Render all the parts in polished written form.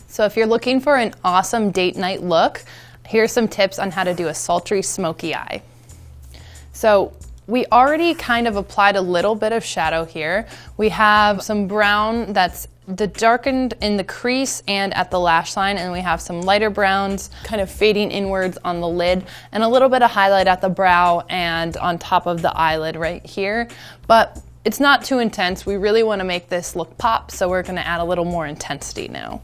So if you're looking for an awesome date night look, here's some tips on how to do a sultry smoky eye. So we already kind of applied a little bit of shadow here. We have some brown that's darkened in the crease and at the lash line, and we have some lighter browns kind of fading inwards on the lid, and a little bit of highlight at the brow and on top of the eyelid right here. But it's not too intense. We really want to make this look pop, so we're going to add a little more intensity now.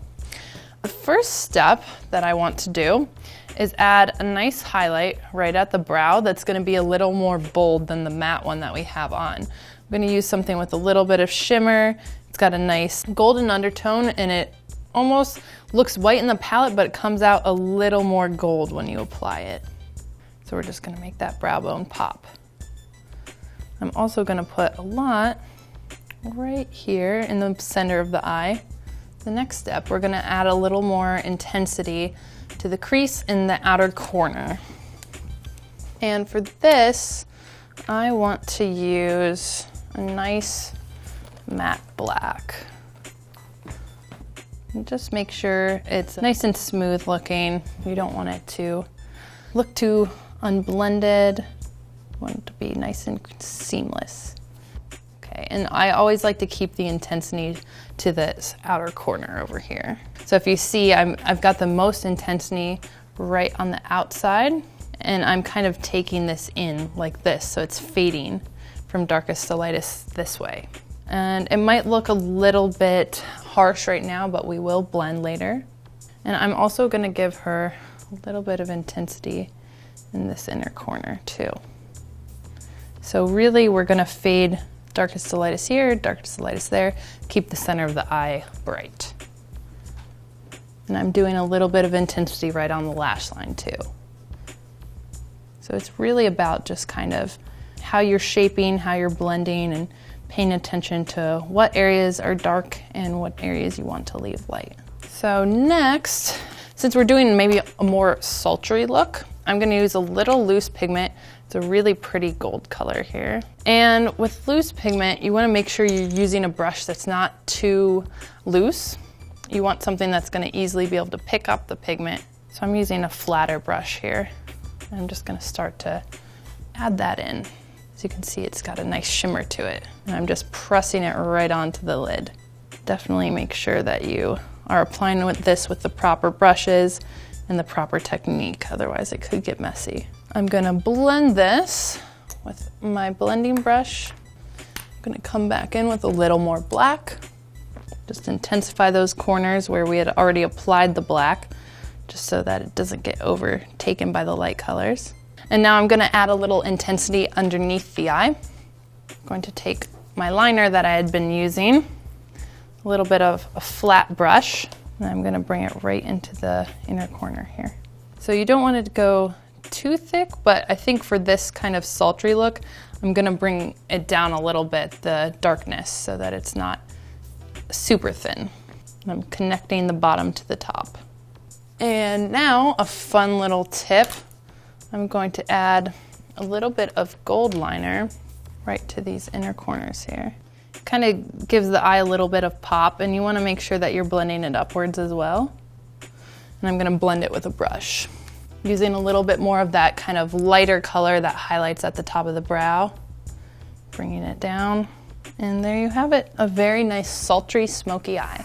The first step that I want to do is add a nice highlight right at the brow that's going to be a little more bold than the matte one that we have on. I'm going to use something with a little bit of shimmer. It's got a nice golden undertone and it almost looks white in the palette, but it comes out a little more gold when you apply it. So we're just going to make that brow bone pop. I'm also going to put a lot right here in the center of the eye. The next step, we're going to add a little more intensity to the crease in the outer corner. And for this, I want to use a nice matte black. And just make sure it's nice and smooth looking. You don't want it to look too unblended. You want it to be nice and seamless. Okay, and I always like to keep the intensity to this outer corner over here. So if you see, I've got the most intensity right on the outside, and I'm kind of taking this in like this, so it's fading from darkest to lightest this way. And it might look a little bit harsh right now, but we will blend later. And I'm also gonna give her a little bit of intensity in this inner corner too. So really we're gonna fade darkest to lightest here, darkest to lightest there, keep the center of the eye bright. And I'm doing a little bit of intensity right on the lash line too. So it's really about just kind of how you're shaping, how you're blending, and paying attention to what areas are dark and what areas you want to leave light. So next, since we're doing maybe a more sultry look, I'm gonna use a little loose pigment. It's a really pretty gold color here. And with loose pigment, you wanna make sure you're using a brush that's not too loose. You want something that's gonna easily be able to pick up the pigment. So I'm using a flatter brush here. I'm just gonna start to add that in. As you can see, it's got a nice shimmer to it. And I'm just pressing it right onto the lid. Definitely make sure that you are applying this with the proper brushes and the proper technique, otherwise it could get messy. I'm gonna blend this with my blending brush. I'm gonna come back in with a little more black. Just intensify those corners where we had already applied the black, just so that it doesn't get overtaken by the light colors. And now I'm gonna add a little intensity underneath the eye. I'm going to take my liner that I had been using, a little bit of a flat brush, and I'm gonna bring it right into the inner corner here. So you don't want it to go too thick, but I think for this kind of sultry look, I'm gonna bring it down a little bit, the darkness, so that it's not super thin. I'm connecting the bottom to the top. And now a fun little tip. I'm going to add a little bit of gold liner right to these inner corners here. It kind of gives the eye a little bit of pop, and you want to make sure that you're blending it upwards as well. And I'm going to blend it with a brush, using a little bit more of that kind of lighter color that highlights at the top of the brow. Bringing it down, and there you have it, a very nice sultry smoky eye.